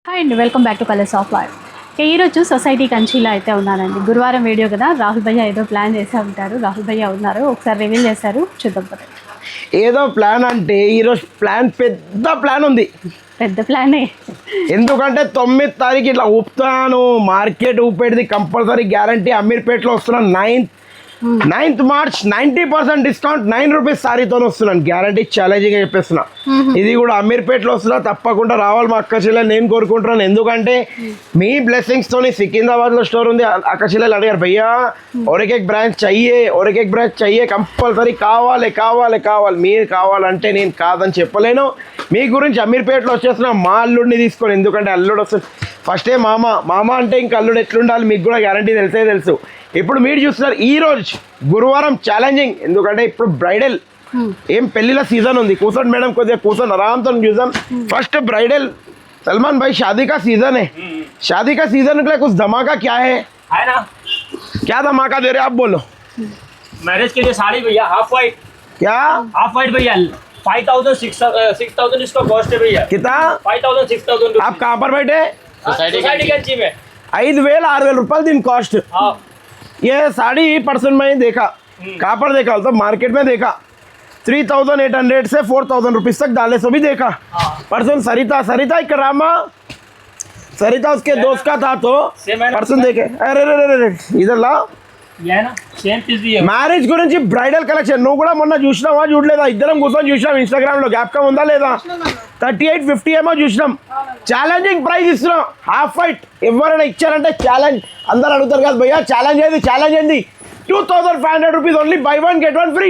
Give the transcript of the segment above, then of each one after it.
Hi అండి, welcome back to colours of life. ఈరోజు society కంచిలో అయితే ఉన్నానండి. గురువారం వీడియో కదా, రాహుల్ భయ్య ఏదో ప్లాన్ చేసే ఉంటారు. రాహుల్ భయ్య ఉన్నారు, ఒకసారి రివీల్ చేశారు, చూద్దాం. ఏదో ప్లాన్ అంటే ఈరోజు పెద్ద ప్లాన్ ఉంది. పెద్ద ప్లానే. ఎందుకంటే 9వ తారీఖు ఇట్లా ఊపుతాను, మార్కెట్ ఊపేది కంపల్సరీ గ్యారంటీ. అమీర్పేటలో వస్తున్నాను 9th March 90% డిస్కౌంట్, 9 రూపీస్ సారీతో వస్తున్నాను గ్యారంటీ, ఛాలెంజింగ్గా చెప్పేస్తున్నా. ఇది కూడా అమీర్పేటలో వస్తున్నా, తప్పకుండా రావాలి మా అక్క చెల్లెలు నేను కోరుకుంటున్నాను. ఎందుకంటే మీ బ్లెస్సింగ్స్ తోని సికింద్రాబాద్లో స్టోర్ ఉంది. అక్క చెల్లెలు అడిగారు, భయ్యా ఒరకేక్ బ్రాంచ్ చెయ్యే కంపల్సరీ కావాలి కావాలి కావాలి. మీరు కావాలంటే నేను కాదని చెప్పలేను. మీ గురించి అమీర్పేటలో వచ్చేస్తున్నా మా అల్లుడిని తీసుకొని. ఎందుకంటే అల్లుడు వస్తుంది ఫస్టే మామ అంటే ఇంకా అల్లుడు ఎట్లుండాలి మీకు కూడా గ్యారంటీ తెలుసు. ఇప్పుడు మీరు చూస్తున్నారు ఈరోజు గురువారం ఛాలెంజింగ్. ఎందుకంటే ఇప్పుడు బ్రైడల్ ఏం పెళ్లిల సీజన్ ఉంది. కూర్చోండి మేడం, కొద్దిగా కూర్చొని ఆరాంతో చూద్దాం. फर्स्ट ब्राइडल सलमान भाई, शादी का सीजन है. शादी का सीजन के लिए कुछ धमाका क्या है ना? क्या धमाका दे रहे आप बोलो. मैरिज के लिए साड़ी भैया हाफ वाइट. क्या हाफ वाइट भैया 5,000 6,000 इसका कॉस्ट है भैया. कितना 5,000 6,000. आप कहाँ पर बैठे? सोसाइटी कंची में 5,000 రూపాయలు दिन कॉस्ट. हाँ. ये साड़ी पर्सन में देखा, कहाँ पर देखा तो मार्केट में देखा 3,800 से 4,000 रुपीज तक डाले, सो भी देखा. पर्सन सरिता एक रामा सरिता उसके दोस्त का था, तो पर्सन देखे अरे इधर ला మ్యారేజ్ గురించి బ్రైడల్ కలెక్షన్. నువ్వు కూడా మొన్న చూసినావా చూడలేదా? ఇద్దరం కూర్చొని చూసినాం ఇన్స్టాగ్రామ్ లో, జ్ఞాపకం ఉందా లేదా? 3850 ఏమో చూసినాం. ఛాలెంజింగ్ ప్రైస్ ఇస్తున్నాం, హాఫ్ వైట్. ఎవరైనా ఇచ్చారంటే ఛాలెంజ్. అందరు అడుగుతారు కదా భయ్యా ఛాలెంజ్ ఏంది 2,500 rupees only, by 1 get 1 free.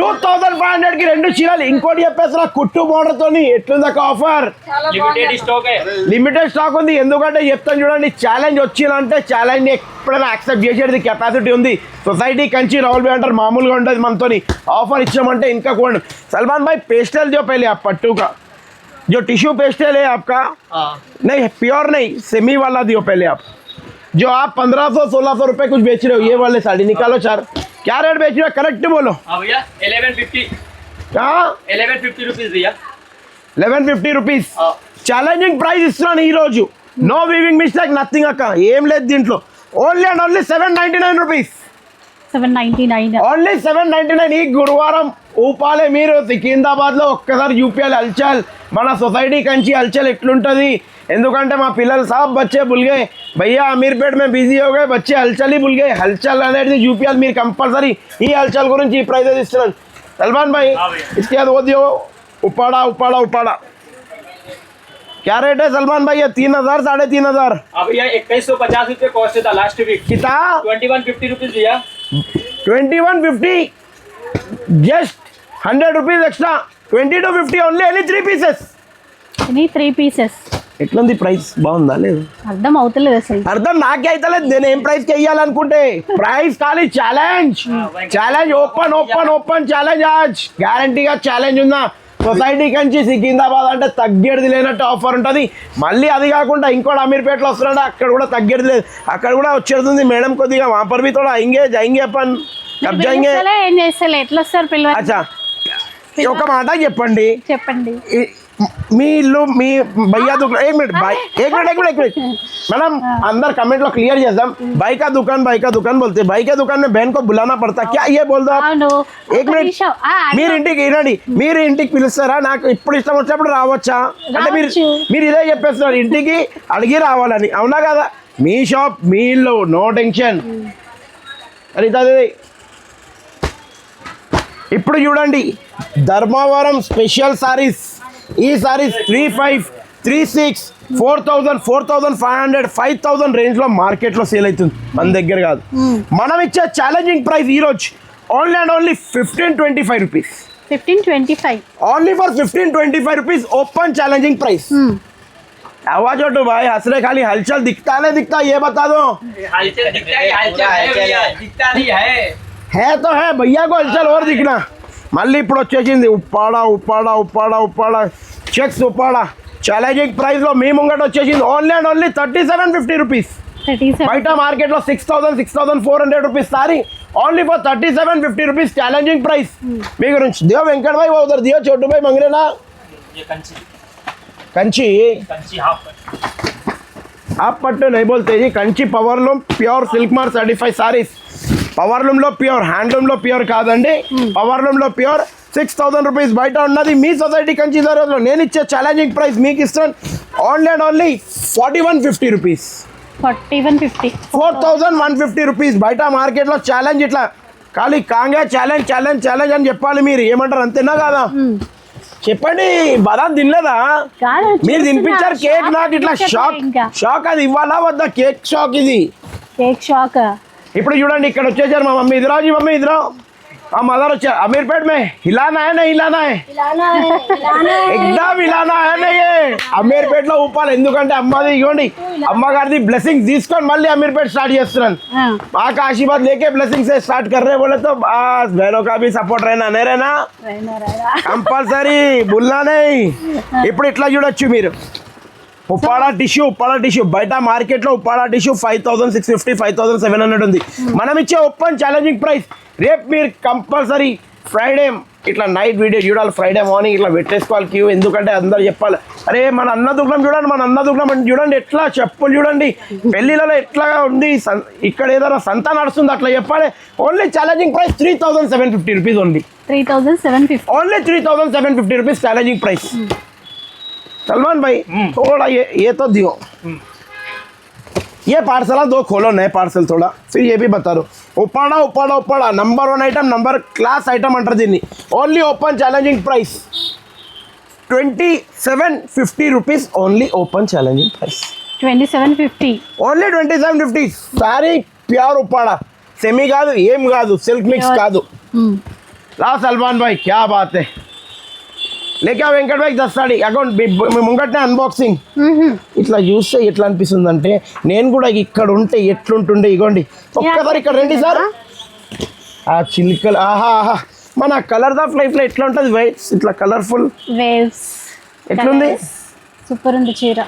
2,500 కి 2 చీరలు. ఇంకోటి చెప్పేస్తున్నా, కుట్టు బోర్డర్ తోని ఎట్లుంది ఒక ఆఫర్. లిమిటెడ్ స్టాక్ ఉంది. ఎందుకంటే చెప్తాను చూడండి, ఛాలెంజ్ వచ్చిందంటే ఛాలెంజ్ ఎప్పుడైనా యాక్సెప్ట్ చేసేది కెపాసిటీ ఉంది. సొసైటీ కంచి రాహుల్ భాయ్ అంటారు, మామూలుగా ఉంటుంది మనతోని. ఆఫర్ ఇచ్చామంటే ఇంకా కూడా. सलमान भाई पेस्टल जो पहले आप पट्टू का जो टिश्यू पेस्टल है आपका, नहीं प्योर नहीं, सेमी वाला दियो पहले आप. जो आप 1,500-1,600 रुपए कुछ बेच रहे हो, ये वाले साड़ी निकालो. चार क्या रेट बेच रहे हो? करेक्ट बोलो. भैया 1150. क्या 1150 रुपीस भैया. 1150 రూపీస్ ఛాలెంజింగ్ ప్రైస్ ఇస్తున్నాను ఈ రోజు. నో వీవింగ్ మిస్టేక్, నథింగ్ అక్క, ఏం లేదు దీంట్లో. Only and only 799 rupees. 799. Only 799. ఈ గురువారం ఊపాలే మీరు. సికింద్రాబాద్ లో ఒక్కసారి యూపీఎల్ హల్చల్, మన సొసైటీ కంచి హల్చల్ ఎట్లుంటుంది. ఎందుకంటే మా పిల్లలు సాబ్ బచ్చే భుల్ గए भैया, అమీర్పేట్ में बिजी हो गए बच्चे, హల్చల్ ही भूल गए. హల్చల్ అనేది యూపీఎల్, మీరు కంపల్సరీ ఈ హల్చల్ గురించి ఈ ప్రైజెస్ ఇస్తున్నాను. సల్మాన్ భాయ్ इसके बाद वो दियो उपाड़ा क्या रेट है सलमान भाई? ये 3,000 3,500. भैया 2,150 रुपये कॉस्ट था लास्ट वीक. कितना? 2,150 रुपीस भैया. 2,150 just 100 rupees extra. 2,250 only. Any 3 pieces. Any 3 pieces. ఎట్లుంది ప్రైస్? బాగుందా లేదు? అర్థం అవుతలేదు అసలు. అర్థం నాకే అవుతలేదు. నేను ఏం ప్రైస్ కి వెయ్యాలనుకుంటే ప్రైస్ ఖాళీ ఛాలెంజ్ ఓపెన్ ఛాలెంజ్. ఆజ్ గ్యారంటీగా ఛాలెంజ్ ఉందా? సొసైటీ కంచి సికింద్రాబాద్ అంటే తగ్గేది లేనట్టు ఆఫర్ ఉంటుంది. మళ్ళీ అది కాకుండా ఇంకోటి అమీర్పేటలో వస్తున్నాడు, అక్కడ కూడా తగ్గేది లేదు. అక్కడ కూడా వచ్చేస్తుంది మేడం, కొద్దిగా వాపర్ भी थोड़ा आएंगे अपन कब जाएंगे. ఏం చేస్తలే, ఎట్లా వస్తారు పిల్లలు? అచ్చా ఒక మాట చెప్పండి. మీ ఇల్లు మీ భయ్యా దుకాన్. एक मिनट मैडम, अंदर कमेंट लो क्लियर చేద్దాం. भाई का दुकान बोलते, भाई के दुकान में बहन को बुलाना पड़ता क्या? ये बोल दो आप. एक मिनट, మీరు ఇంటికి రండి, మీరు ఇంటికి పిలుస్తారా? నాకు ఇప్పుడు ఇష్టం వచ్చినప్పుడు రావచ్చా? అంటే మీరు ఇదే చెప్పేస్తున్నారు, ఇంటికి అడిగి రావాలని. అవునా కదా? మీ షాప్, మీ ఇల్లు, నో టెన్షన్. అరితాది ఇప్పుడు చూడండి, ధర్మవరం స్పెషల్ సారీస్. ఈ సారీస్ 3,500, 3,600, 4,000, 4,500, 5,000 రేంజ్ లో మార్కెట్ లో సేల్ అవుతుంది. మన దగ్గర కాదు. మనం ఇచ్చే ఛాలెంజింగ్ ప్రైస్ ఈ రోజు only and only 1525 rupees. 1525 only for 1525 rupees. Open challenging price. आवाज उठो भाई, हंसरे खाली हलचल दिखता नहीं दिखता ये बता दो. हलचल दिखता नहीं है तो है भैया को हलचल और दिखना. మళ్ళీ ఇప్పుడు వచ్చేసింది Uppada checks Uppada challenging price లో మీ ముంగట వచ్చేసింది. Only and only 3750 rupees. బయట మార్కెట్ లో 6,400 rupees sari. Only for 3750 rupees challenging price. మీ గురించి దియో వెంకట్ భాయ్, ఉదర్ దియో छोटू भाई मंग रहे ना. कंची कंची हाफ आप पट्टू नहीं बोलते जी Kanchi powerloom pure silk mark certified saris పవర్లూమ్లో ప్యూర్ హ్యాండ్లూమ్లో ప్యూర్ కాదండి పవర్లూమ్లో ప్యూర్ 6,000 రూపీస్ బయట ఉన్నది మీ సొసైటీ కంచి ధరలో నేను ఇచ్చే ఛాలెంజింగ్ ప్రైస్ మీకు ఇస్తాను only and only 4150 rupees 4150 rupees బయట మార్కెట్లో ఛాలెంజ్ ఇట్లా ఖాళీ కాంగా ఛాలెంజ్ ఛాలెంజ్ ఛాలెంజ్ అని చెప్పాలి మీరు ఏమంటారు అంతేనా కాదా చెప్పండి బాదాం తినలేదా మీరు తినిపించారు కేక్ నాకు ఇట్లా షాక్ షాక్ అది ఇవ్వాలా వద్దా కేక్ షాక్ ఇది కేక్ షాక్ ఇప్పుడు చూడండి ఇక్కడ వచ్చేసారు మా మమ్మీ ఇదిరావు जी मम्मी इधर మా మదర్ వచ్చారు అమీర్పేట్ మే హిలానా है नहीं हिलाना है एकदम हिलाना है नहीं ये అమీర్పేట్ లో ఊపాలి ఎందుకంటే అమ్మది ఇవ్వండి అమ్మగారిది బ్లెస్సింగ్స్ తీసుకొని మళ్ళీ అమీర్పేట్ స్టార్ట్ చేస్తున్నాను మాకు ఆశీర్వాद लेके ब्लेसिंग से स्टार्ट कर रहे बोले तो बस बहनों का भी सपोर्ट रहना नहीं रहना कंपल्सरी भूलना नहीं ఇప్పుడు ఇట్లా చూడొచ్చు మీరు ఉప్పాడ టిష్యూ బయట మార్కెట్లో ఉప్పాడ టిష్యూ 5,650 5,700 ఉంది మనం ఇచ్చే ఓపెన్ ఛాలెంజింగ్ ప్రైస్ రేపు మీరు కంపల్సరీ ఫ్రైడే ఇట్లా నైట్ వీడియో చూడాలి ఫ్రైడే మార్నింగ్ ఇట్లా పెట్టేసుకోవాలి క్యూ ఎందుకంటే అందరు చెప్పాలి అరే మన అన్న దుగ్నం చూడండి మన అన్న దుగ్నం అంటే చూడండి ఎట్లా చెప్పులు చూడండి పెళ్ళిళ్ళలో ఎట్లా ఉంది ఇక్కడ ఏదైనా సంత నడుస్తుంది అట్లా చెప్పాలి only challenging price 3,750 rupees only 3,750 only 3,750 rupees challenging price Salman भाई थोड़ा ये तो दियो ये पार्सल दो खोलो नए पार्सल थोड़ा फिर ये भी बता दो Uppada number 1 item number class item अंटर దీన్ని only open challenging price 2750 rupees only open challenging price 2750 only 2750 sari pure Uppada semi కాదు ఏం కాదు సిల్క్ మిక్స్ కాదు లా సల్మాన్ భాయ్ క్యా బాత్ హై లేక వెంకట్ భాయ్ 10 సాడి అకౌంట్ ముంగట్నే అన్బాక్సింగ్ ఇట్లా చూస్తే ఎట్లా అనిపిస్తుంది అంటే నేను కూడా ఇక్కడ ఉంటే ఎట్లుంటుండే ఇగోండి ఒక్కసారి ఇక్కడ రండి సార్ ఆ చిలుకలు ఆహా మన కలర్ ఆఫ్ లైఫ్ లో ఎట్లా ఉంటుంది వైట్స్ ఇట్లా కలర్ఫుల్ వేవ్స్ ఎట్లుంది సూపర్ ఉంది చీర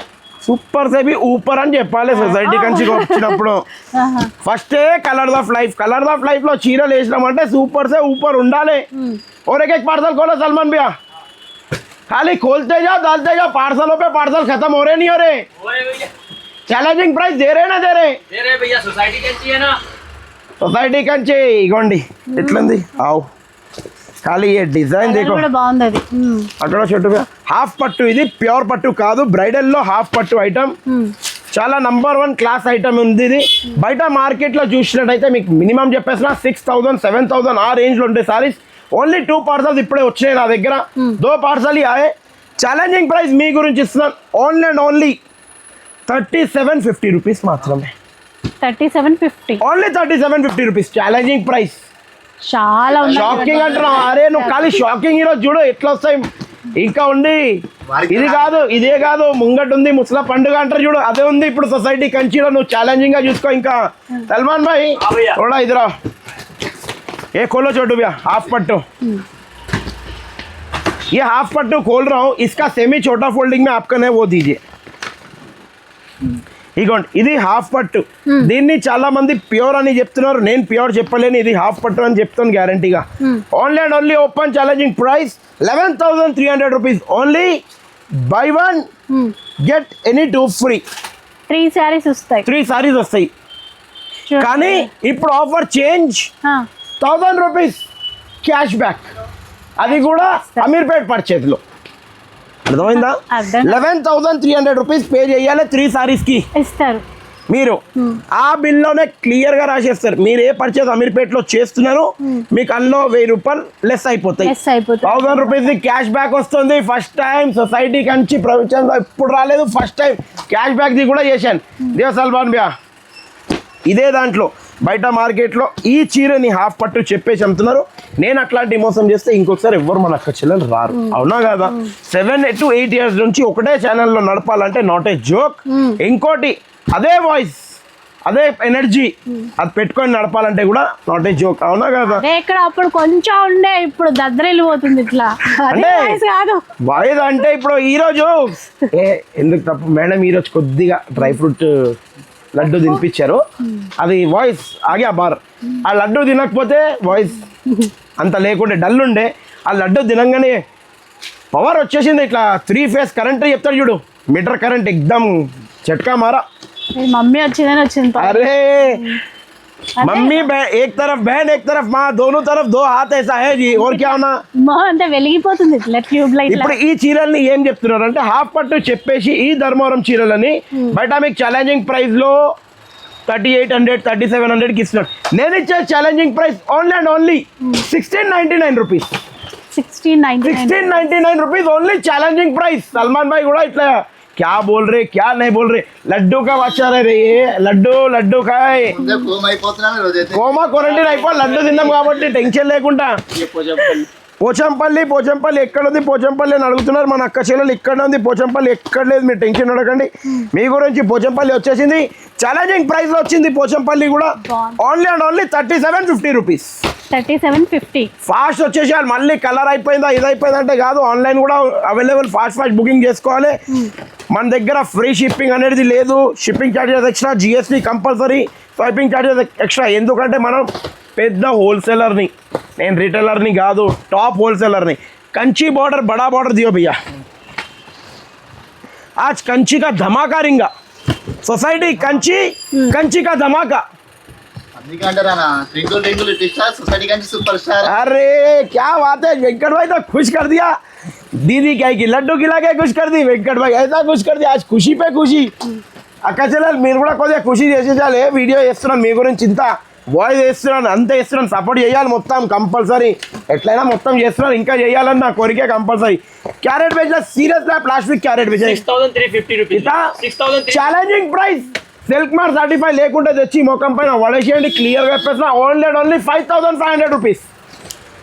సూపర్ సేబీ ఊపర్ అని చెప్పాలి సొసైటీ కంచి వచ్చినప్పుడు ఫస్టే కలర్ ఆఫ్ లైఫ్ లో చీరలు వేసినామంటే సూపర్ సే ఊపర్ ఉండాలి और एक पार्सल खोलो सलमान भैया खाली खोलते जाओ डालते जाओ पार्सलों पे पार्सल खत्म हो रहे नहीं हो रहे भैया चैलेंजिंग प्राइस दे रहे ना दे रहे भैया सोसाइटी कंची है ना सोसाइटी कंची ఇగోండి ఎట్లుంది ఆవ్ ఖాళీ ఈ డిజైన్ देखो కూడా బాగుంది అది అక్కడ చెట్టు హాఫ్ పట్టు ఇది ప్యూర్ పట్టు కాదు బ్రైడల్ లో హాఫ్ పట్టు ఐటమ్ చాలా నంబర్ 1 క్లాస్ ఐటమ్ ఉంది ఇది బయట మార్కెట్ లో చూసినట్టయితే మీకు మినిమం చెప్పేసిన 6,000 7,000 ఆ రేంజ్ లో ఉండే సారీస్ ఓన్లీ 2 పార్సల్స్ ఇప్పుడే వచ్చాయి నా దగ్గర 2 పార్సల్ ही आए ఛాలెంజింగ్ ప్రైస్ మీ గురించి ఇస్తున్నాను ఓన్లీ అండ్ ఓన్లీ 3750 రూపీస్ మాత్రమే 3750 ఓన్లీ 3750 రూపీస్ ఛాలెంజింగ్ ప్రైస్ చాలా ఉంది షాకింగ్ అంటున్నావు అరే నువ్వు ఖాళీ షాకింగ్ ఈరోజు చూడు ఎట్లా వస్తాయి ఇంకా ఉంది ఇది కాదు ఇదే కాదు ముంగట్ ఉంది ముసలా పండుగ అంటారు చూడు అదే ఉంది ఇప్పుడు సొసైటీ కంచిలో నువ్వు ఛాలెంజింగ్ గా చూసుకో ఇంకా సల్మాన్ భాయ్ थोड़ा इधर आओ ये खोलो छोटू भैया हाफ पट्टू ये हाफ पट्टू खोल रहा हूँ इसका सेमी छोटा फोल्डिंग में आपका है वो दीजिए ఇగోండి ఇది హాఫ్ పట్టు దీన్ని చాలా మంది ప్యూర్ అని చెప్తున్నారు నేను ప్యూర్ చెప్పలేను ఇది హాఫ్ పట్టు అని చెప్తాను గ్యారంటీగా only and only open challenging price 11,300 rupees only by 1 get any 2 free 3 saris వస్తాయి 3 సారీస్ వస్తాయి కానీ ఇప్పుడు offer change 1,000 rupees cash back అది కూడా అమీర్పేట్ పర్చేజ్లో అర్థమైందా 11,300 రూపీస్ పే చేయాలి 3 సారీస్ కి ఇస్తారు మీరు ఆ బిల్లోనే క్లియర్ గా రాసేస్తారు మీరు ఏ పర్చేజ్ అమీర్పేట్ లో చేస్తున్నారు మీకు అందులో 1,000 రూపాయలు లెస్ అయిపోతాయి 1,000 రూపీస్ క్యాష్ బ్యాక్ వస్తుంది ఫస్ట్ టైం సొసైటీ కంచి ప్రపంచంలో ఎప్పుడు రాలేదు first time cash back the కూడా చేశాను దేవ్ సల్మాన్ భయ్యా ఇదే దాంట్లో బయట మార్కెట్లో ఈ చీరని హాఫ్ పట్టు చెప్పేసి అమ్ముతున్నారు నేను అట్లాంటి మోసం చేస్తే ఇంకొకసారి ఎవ్వరు మన అక్క చెల్లెలు రారు అవునా కదా 7 to 8 years నుంచి ఒకటే ఛానల్లో నడపాలంటే నాట్ ఏ జోక్ ఇంకోటి అదే వాయిస్ అదే ఎనర్జీ అది పెట్టుకొని నడపాలంటే కూడా నాట్ ఏ జోక్ అవునా కదా ఇక్కడ అప్పుడు కొంచెం ఉండే ఇప్పుడు దద్దరిల్లిపోతుంది ఇట్లా అంటే కాదు వాయిస్ అంటే ఇప్పుడు ఈ రోజు ఎందుకు తప్పు మేడం ఈ రోజు కొద్దిగా డ్రై ఫ్రూట్ లడ్డు తినిపించారు అది వాయిస్ ఆగే బార్ ఆ లడ్డు తినకపోతే వాయిస్ అంత లేకుండే డల్ ఉండే ఆ లడ్డు తినంగానే పవర్ వచ్చేసింది ఇట్లా 3 ఫేజ్ కరెంట్ చెప్తాడు చూడు, మీటర్ కరెంట్ ఎక్దమ్ చట్కా మారా. మీ మమ్మీ వచ్చిందని వచ్చింది अरे मम्मी एक तरफ बहन एक तरफ माँ, दोनों तरफ 2 हाथ ऐसा है जी. और क्या होना మొహం అంతా వెలిగిపోతుంది ఇట్లా ట్యూబ్ లైట్ ఇప్పుడు ఈ చీరల్ని ఏం చెప్తున్నారు అంటే హాఫ్ పట్టు చెప్పేసి ఈ ధర్మవరం చీరలని బయట మీకు ఛాలెంజింగ్ ప్రైస్ లో 3800 3700 కి ఇస్తున్నాడు. నేను ఇచ్చే challenging price only and only 1699 rupees. 1699 rupees only challenging price. Salman भाई కూడా ఇట్లా क्या बोल रहे क्या नहीं बोल रहे, लड्डू का बादशाह रे లడ్డు కాయ్ కోమా క్వారంటైన్ అయిపోయి లడ్డు తిన్నాం కాబట్టి టెన్షన్ లేకుండా. పోచంపల్లి ఎక్కడ ఉంది పోచంపల్లి అని అడుగుతున్నారు మన అక్క చెల్లెలు. ఇక్కడ ఉంది పోచంపల్లి, ఎక్కడ లేదు, మీరు టెన్షన్ అడగండి. మీ గురించి పోచంపల్లి వచ్చేసింది, ఛాలెంజింగ్ ప్రైస్ లో వచ్చింది పోచంపల్లి కూడా. Only and only 3750 rupees. 3750 fast వచ్చేసారు. మళ్ళీ కలర్ అయిపోయిందా ఇది అయిపోయిందా అంటే కాదు, ఆన్లైన్ కూడా అవైలబుల్, ఫాస్ట్ బుకింగ్ చేసుకోవాలి. మన దగ్గర ఫ్రీ షిప్పింగ్ అనేది లేదు, shipping charges extra, GST compulsory, shipping charges extra. ఎందుకంటే మనం పెద్ద హోల్సేలర్ని, నేను రిటైలర్ని కాదు, టాప్ హోల్సేలర్ని. కంచి बॉर्डर बड़ा बॉर्डर दियो भैया, आज कंची का धमाका रिंगा. सोसाइटी कंची का धमाका. Super star. अरे क्या बात है, वेंकट भाई तो खुश कर दिया. दीदी क्या की लड्डू खिला के खुश कर दी, वेंकट भाई ऐसा खुश कर दिया. आज खुशी पे खुशी. అక్క చెల్లెలు మీరు కూడా కొద్దిగా ఖుషి చేసేసాలి. వీడియో చేస్తున్నాను మీ గురించి, ఇంత వాయిస్ వేస్తున్నాను, అంతే వేస్తున్నాను, సపోర్ట్ చేయాలి మొత్తం కంపల్సరీ. ఎట్లయినా మొత్తం చేస్తున్నాను, ఇంకా చేయాలని నా కోరికే కంపల్సరీ. క్యారెట్ బేచా సీరియస్ గా ప్లాస్టిక్ క్యారెట్ బేచా 6350 rupees. Challenging price. Silk mark certify లేకుండా తెచ్చి ముఖం పైన వడేసేయండి. క్లియర్ గా చెప్పేసిన only and only 5500 rupees.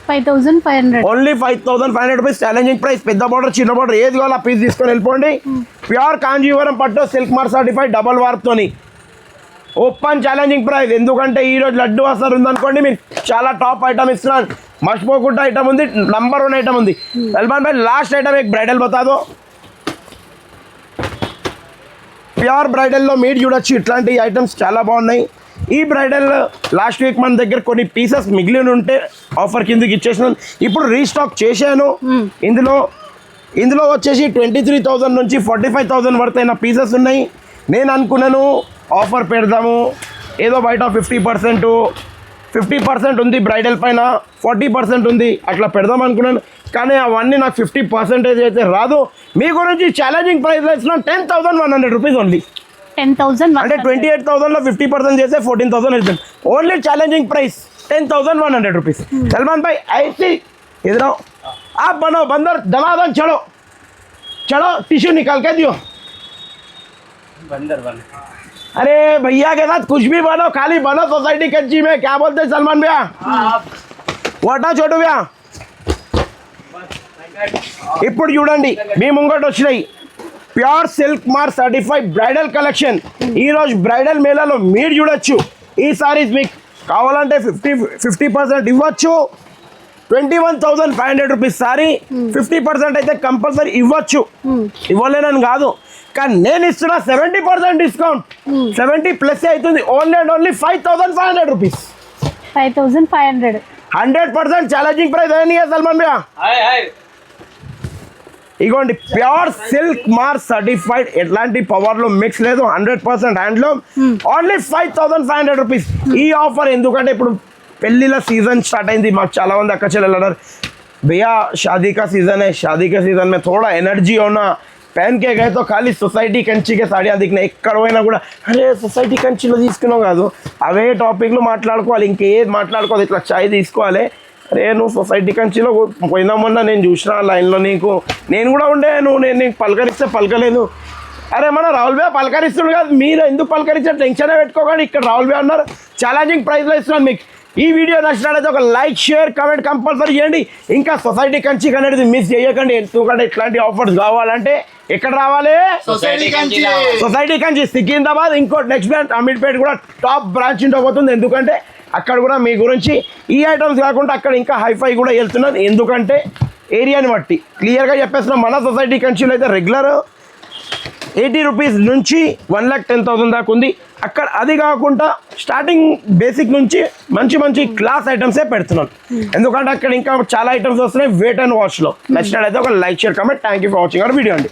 5500 only 5500 rupees challenging price. పెద్ద బార్డర్ చిన్న బార్డర్ ఏది కావాలో ఆ పీస్ తీసుకొని వెళ్ళిపోండి. ప్యూర్ కాంజీవరం పట్టు సిల్క్ మార్క్ సర్టిఫై డబల్ వార్తోని ఓపెన్ ఛాలెంజింగ్ ప్రైస్. ఎందుకంటే ఈరోజు లడ్డు వస్తారు ఉందనుకోండి, మీకు చాలా టాప్ ఐటమ్ ఇస్తున్నాను. మర్చిపోకుండా ఐటమ్ ఉంది, నంబర్ 1 ఐటమ్ ఉంది. సల్మాన్ భాయ్ లాస్ట్ ఐటమ్ एक బ్రైడల్ బతా దో. ప్యూర్ బ్రైడల్లో మీరు చూడొచ్చు, ఇట్లాంటి ఐటమ్స్ చాలా బాగున్నాయి. ఈ బ్రైడల్ లాస్ట్ వీక్ మన దగ్గర కొన్ని పీసెస్ మిగిలి ఉంటే ఆఫర్ కిందకి ఇచ్చేసినాను, ఇప్పుడు రీస్టాక్ చేశాను. ఇందులో వచ్చేసి 23,000 నుంచి 45,000 వరకు అయిన పీసెస్ ఉన్నాయి. నేను అనుకున్నాను ఆఫర్ పెడదాము, ఏదో బయట 50% ఉంది బ్రైడల్ పైన, 40% ఉంది, అట్లా పెడదాం అనుకున్నాను. కానీ అవన్నీ నాకు 50% అయితే రాదు. మీ గురించి ఛాలెంజింగ్ ప్రైస్ ఇస్తున్నాను 10,100 రూపీస్ ఓన్లీ. 10,000 అంటే 28,000లో 50% చేస్తే 14,000 అవుతుంది. Only challenging price 10,100 rupees. Salman भाई ऐसे इधर आओ, आप बनो बंदर दमादम. चलो चलो टिश्यू निकाल के दियो. बंदर बन. अरे भैया के साथ कुछ भी बनो, खाली बनो सोसाइटी कंची में. क्या बोलते हैं सलमान भैया? वाटा छोटू भैया. ఇప్పుడు చూడండి మీ ముంగట వచ్చినాయి pure silk mark certified bridal collection. ఈరోజు బ్రైడల్ మేళాలో మీరు చూడొచ్చు. ఈ సారీస్ మీకు కావాలంటే 50% ఇవ్వచ్చు. 21,500 రూపీస్ సారీ 50% అయితే కంపల్సరీ ఇవ్వచ్చు, ఇవ్వలేనని కాదు. కానీ నేను ఇస్తున్నా 70% డిస్కౌంట్, 70 ప్లస్ అవుతుంది. Only and only 5,500 rupees. 5,500 100% challenging price అని సల్మాన్ భయ్యా. ఇగోండి ప్యూర్ సిల్క్ మార్క్ సర్టిఫైడ్, ఎట్లాంటి పవర్లో మిక్స్ లేదు, 100% హ్యాండ్లూమ్. Only 5,500 rupees. ఈ ఆఫర్ ఎందుకంటే ఇప్పుడు పెళ్ళిళ్ళ సీజన్ స్టార్ట్ అయింది. మాకు చాలా మంది అక్క చెల్లెలు అన్నారు भैया शादी का सीज़न है, शादी के सीज़न में थोड़ा एनर्जी होना, पहन के गए तो खाली సొసైటీ కంచికే సాడియా దిక్కున ఎక్కడ పోయినా కూడా అరే సొసైటీ కంచిలో తీసుకున్నావు కాదు, అవే టాపిక్లు మాట్లాడుకోవాలి, ఇంకేది మాట్లాడుకోవాలి, ఇట్లా చాయ్ తీసుకోవాలి. అరే నువ్వు సొసైటీ కంచిలో పోయినా మొన్న నేను చూసిన లైన్లో నీకు, నేను కూడా ఉండే, నేను నీకు పలకరిస్తే పలకలేదు. అరే మన రాహుల్ భయ్య పలకరిస్తున్నాడు కాదు, మీరు ఎందుకు పలకరించారు టెన్షనే పెట్టుకోకండి. ఇక్కడ రాహుల్ భయ్య అన్నారు ఛాలెంజింగ్ ప్రైస్లో ఇస్తున్నాను మీకు. ఈ వీడియో నచ్చినట్లయితే ఒక లైక్ షేర్ కామెంట్ కంపల్సరీ చేయండి. ఇంకా సొసైటీ కంచి అనేది మిస్ చేయకండి. ఎందుకంటే ఇట్లాంటి ఆఫర్స్ కావాలంటే ఎక్కడ రావాలి? సొసైటీ కంచి సికింద్రాబాద్. ఇంకోటి నెక్స్ట్ బ్రాంచ్ అమీర్పేట కూడా టాప్ బ్రాంచ్ ఉండబోతుంది. ఎందుకంటే అక్కడ కూడా మీ గురించి ఈ ఐటమ్స్ కాకుండా అక్కడ ఇంకా హైఫై కూడా వెళ్తున్నాను. ఎందుకంటే ఏరియాని బట్టి క్లియర్గా చెప్పేస్తున్నాం. మన సొసైటీ కంచిలో అయితే రెగ్యులర్ 80 రూపీస్ నుంచి 1,10,000 దాకా ఉంది. అక్కడ అది కాకుండా స్టార్టింగ్ బేసిక్ నుంచి మంచి మంచి క్లాస్ ఐటమ్సే పెడుతున్నాను. ఎందుకంటే అక్కడ ఇంకా చాలా ఐటమ్స్ వస్తున్నాయి వెయిట్ అండ్ వాష్లో. నచ్చినట్లయితే ఒక like share comment. Thank you for watching our video అండి.